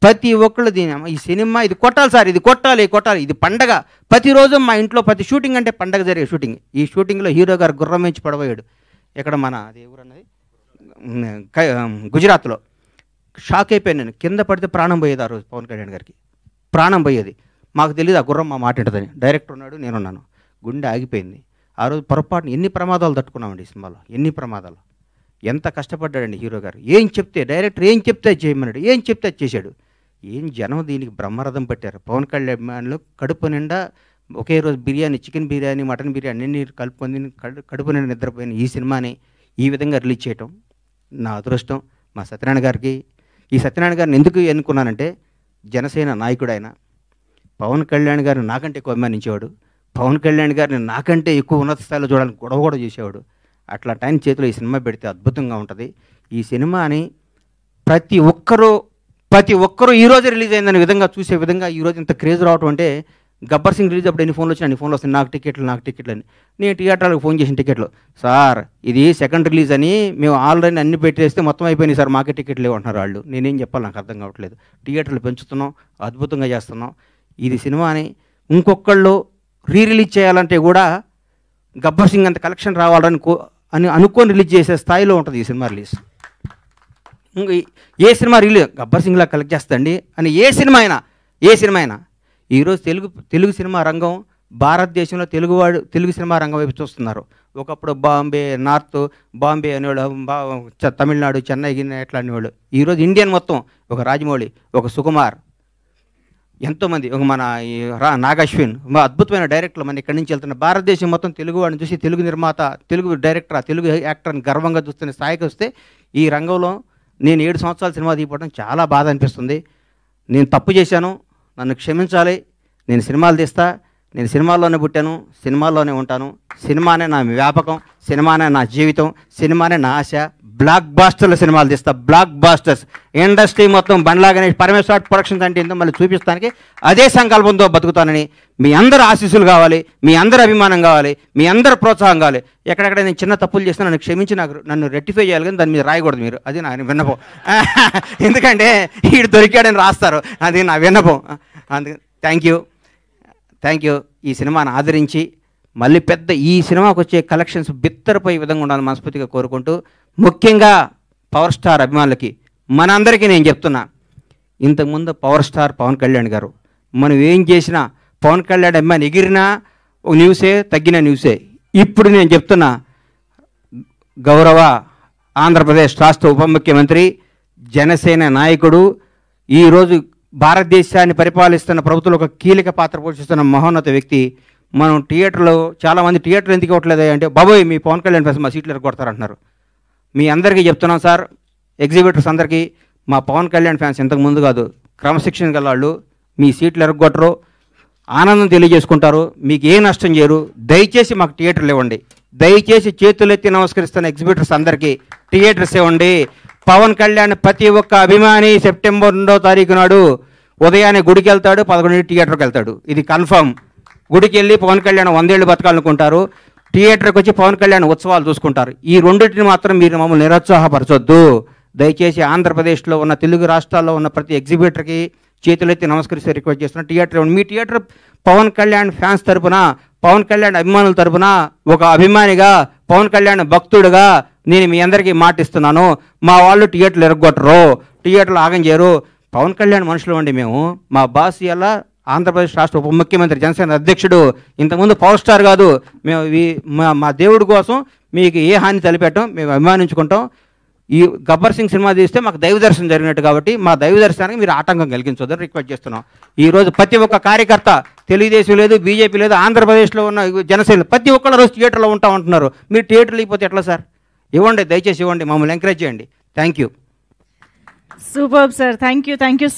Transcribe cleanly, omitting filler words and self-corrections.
ప్రతి ఒక్కళ్ళు ఈ సినిమా ఇది కొట్టాలి సార్, ఇది కొట్టాలి, ఇది పండగ. ప్రతిరోజు మా ఇంట్లో ప్రతి షూటింగ్ అంటే పండగ జరిగే షూటింగ్. ఈ షూటింగ్లో హీరో గారు గుర్రం నుంచి పడబోయాడు. ఎక్కడ మన అది ఎవరన్నది గుజరాత్లో. షాక్ అయిపోయాను నేను. కింద పడితే ప్రాణం పోయేది ఆ రోజు. పవన్ కళ్యాణ్ గారికి ప్రాణం పోయేది. మాకు తెలియదు ఆ గుర్రం మా మాట ఉంటుందని. డైరెక్టర్ ఉన్నాడు, నేనున్నాను. గుండె ఆగిపోయింది ఆ రోజు. పొరపాటున ఎన్ని ప్రమాదాలు తట్టుకున్నామండి ఈ సినిమాలో, ఎన్ని ప్రమాదాలు. ఎంత కష్టపడ్డాడండి హీరో గారు. ఏం చెప్తే డైరెక్టర్ ఏం చెప్తే చేయమన్నాడు, ఏం చెప్తే చేశాడు. ఏం జనం దీనికి బ్రహ్మరథం పట్టారు. పవన్ కళ్యాణ్ అభిమానులు కడుపు నిండా ఒకే రోజు బిర్యానీ, చికెన్ బిర్యానీ, మటన్ బిర్యానీ అన్ని కలుపుకొని కడుపు నిండా నిద్రపోయిన ఈ సినిమాని ఈ విధంగా రిలీజ్ చేయటం నా అదృష్టం. మా సత్యనారాయణ గారికి, ఈ సత్యనారాయణ గారిని ఎందుకు ఎన్నుకున్నానంటే జనసేన నాయకుడు ఆయన. పవన్ కళ్యాణ్ గారిని నాకంటే ఎక్కువ అభిమానించేవాడు. పవన్ కళ్యాణ్ గారిని నాకంటే ఎక్కువ ఉన్నత స్థాయిలో చూడాలని గొడవ కూడా చేసేవాడు. అట్లాంటి ఆయన చేతిలో ఈ సినిమా పెడితే అద్భుతంగా ఉంటుంది. ఈ సినిమాని ప్రతి ఒక్కరూ ఈరోజే రిలీజ్ అయిందనే విధంగా చూసే విధంగా ఈరోజు ఇంత క్రేజ్ రావటం అంటే, గబ్బర్ సింగ్ రిలీజ్ అప్పుడు ఎన్ని ఫోన్లు వచ్చినా అన్ని ఫోన్లు వస్తాయి, నాకు టికెట్లు అని. నేను థియేటర్లకు ఫోన్ చేసిన టికెట్లు, సార్ ఇది సెకండ్ రిలీజ్ అని మేము ఆల్రెడీ అన్ని పెట్టేస్తే మొత్తం అయిపోయినాయి సార్, మాకే టికెట్లు లేవంటున్నారు వాళ్ళు. నేనేం చెప్పాలి, నాకు అర్థం కావట్లేదు. థియేటర్లు పెంచుతున్నాం, అద్భుతంగా చేస్తున్నాం. ఇది సినిమాని ఇంకొకళ్ళు రిలీజ్ చేయాలంటే కూడా గబ్బర్ సింగ్ అంత కలెక్షన్ రావాలని అనుకొని రిలీజ్ చేసే స్థాయిలో ఉంటుంది ఈ సినిమా రిలీజ్. ఏ సినిమా రిలీజ్ గబ్బర్ సింగ్లా కలెక్ట్ చేస్తండి అని ఏ సినిమా అయినా ఈరోజు తెలుగు సినిమా రంగం భారతదేశంలో తెలుగు సినిమా రంగం వైపు చూస్తున్నారు. ఒకప్పుడు బాంబే అనేవాళ్ళు, తమిళనాడు, చెన్నై ఎట్లా అనేవాళ్ళు. ఈరోజు ఇండియన్ మొత్తం ఒక రాజమౌళి, ఒక సుకుమార్, ఎంతోమంది, ఒక మన నాగశ్విన్, అద్భుతమైన డైరెక్టర్లు మన ఇక్కడి నుంచి వెళ్తున్న. భారతదేశం మొత్తం తెలుగు వాడిని చూసి తెలుగు నిర్మాత, తెలుగు డైరెక్టర్, తెలుగు యాక్టర్ని గర్వంగా చూస్తున్న స్థాయికి వస్తే, ఈ రంగంలో నేను 7 సంవత్సరాల సినిమా తీయడం చాలా బాధ అనిపిస్తుంది. నేను తప్పు చేశాను, నన్ను క్షమించాలి. నేను సినిమాలు తీస్తా, నేను సినిమాల్లోనే పుట్టాను, సినిమాల్లోనే ఉంటాను. సినిమానే నా వ్యాపకం, సినిమానే నా జీవితం, సినిమానే నా ఆశ. బ్లాక్ బాస్టర్ల సినిమాలు తీస్తా, బ్లాక్ బాస్టర్స్. ఇండస్ట్రీ మొత్తం బండ్లాగానే పరమేశ్వర ప్రొడక్షన్స్ అంటే ఏంటో మళ్ళీ చూపిస్తానికి అదే సంకల్పంతో బతుకుతానని మీ అందరు ఆశీస్సులు కావాలి, మీ అందరు అభిమానం కావాలి, మీ అందరు ప్రోత్సాహం కావాలి. ఎక్కడెక్కడ నేను చిన్న తప్పులు చేసినా నన్ను క్షమించి నన్ను రెక్టిఫై చేయాలి, కానీ దాని మీద రాయకూడదు మీరు. అది నా విన్నపం. ఎందుకంటే వీడు దొరికాడని రాస్తారు, అది నా విన్నపం. అందుకని థ్యాంక్ యూ. ఈ సినిమాను ఆదరించి మళ్ళీ ఈ సినిమాకు వచ్చే కలెక్షన్స్ బిత్తరపోయే విధంగా ఉండాలని మనస్ఫూర్తిగా కోరుకుంటూ, ముఖ్యంగా పవర్ స్టార్ అభిమానులకి మనందరికీ నేను చెప్తున్నా, ఇంతకుముందు పవర్ స్టార్ పవన్ కళ్యాణ్ గారు, మనం ఏం చేసినా పవన్ కళ్యాణ్ అభిమాని ఎగిరినా న్యూసే, తగ్గిన న్యూసే. ఇప్పుడు నేను చెప్తున్నా, గౌరవ ఆంధ్రప్రదేశ్ రాష్ట్ర ఉప ముఖ్యమంత్రి, జనసేన నాయకుడు, ఈరోజు భారతదేశాన్ని పరిపాలిస్తున్న ప్రభుత్వంలో ఒక కీలక పాత్ర పోషిస్తున్న మహోన్నత వ్యక్తి. మనం థియేటర్లో చాలామంది థియేటర్లు ఎందుకు ఇవ్వట్లేదు అంటే, బాబోయ్ మీ పవన్ కళ్యాణ్ ఫ్యాన్స్ మా సీట్లు ఎరగొడతారంటున్నారు. మీ అందరికీ చెప్తున్నాం సార్, ఎగ్జిబిటర్స్ అందరికీ, మా పవన్ కళ్యాణ్ ఫ్యాన్స్ ఇంతకు ముందు కాదు, క్రమశిక్షణ గల వాళ్ళు, మీ సీట్లు ఎరగొట్టరు, ఆనందం తెలియజేసుకుంటారు, మీకు ఏ నష్టం చేయరు. దయచేసి మాకు థియేటర్లు ఇవ్వండి. దయచేసి చేతులెత్తి నమస్కరిస్తున్న ఎగ్జిబిటర్స్ అందరికీ థియేటర్స్ ఇవ్వండి. పవన్ కళ్యాణ్ ప్రతి ఒక్క అభిమాని సెప్టెంబర్ 2వ తారీఖు నాడు ఉదయాన్నే గుడికి వెళ్తాడు, 11 థియేటర్కి వెళ్తాడు. ఇది కన్ఫర్మ్. గుడికి వెళ్ళి పవన్ కళ్యాణ్ 100 ఏళ్ళు బతకాలనుకుంటారు, థియేటర్కి వచ్చి పవన్ కళ్యాణ్ ఉత్సవాలు చూసుకుంటారు. ఈ రెండింటిని మాత్రం మీరు మమ్మల్ని నిరుత్సాహపరచొద్దు. దయచేసి ఆంధ్రప్రదేశ్లో ఉన్న, తెలుగు రాష్ట్రాల్లో ఉన్న ప్రతి ఎగ్జిబిటర్కి చేతులెత్తి నమస్కరిస్తే రిక్వెస్ట్ చేస్తున్నా, థియేటర్ ఇవ్వండి. మీ థియేటర్ పవన్ కళ్యాణ్ ఫ్యాన్స్ తరపున, పవన్ కళ్యాణ్ అభిమానుల తరపున, ఒక అభిమానిగా, పవన్ కళ్యాణ్ భక్తుడుగా నేను మీ అందరికీ మాటిస్తున్నాను, మా వాళ్ళు థియేటర్లు ఎరగొట్టరు, థియేటర్లు ఆగం చేయరు. పవన్ కళ్యాణ్ మనుషులు అండి మేము. మా బాస్ ఇలా ఆంధ్రప్రదేశ్ రాష్ట్ర ఉప ముఖ్యమంత్రి, జనసేన అధ్యక్షుడు, ఇంతకుముందు పవర్ స్టార్ కాదు. మేము మా దేవుడి కోసం మీకు ఏ హాని తలపెట్టాం, మేము అభిమానించుకుంటాం. ఈ గబ్బర్ సింగ్ సినిమా తీస్తే మాకు దైవ దర్శనం జరిగినట్టు, కాబట్టి మా దైవ దర్శనానికి మీరు ఆటంకం కలిగించొద్దని రిక్వెస్ట్ చేస్తున్నాం. ఈరోజు ప్రతి ఒక్క కార్యకర్త, తెలుగుదేశం లేదు, బీజేపీ లేదు, ఆంధ్రప్రదేశ్లో ఉన్న జనసేన ప్రతి ఒక్కళ్ళు రోజు థియేటర్లో ఉంటామంటున్నారు. మీరు థియేటర్లు అయిపోతే ఎట్లా సార్? ఇవ్వండి, దయచేసి ఇవ్వండి, మమ్మల్ని ఎంకరేజ్ చేయండి. Thank you. Super sir, thank you.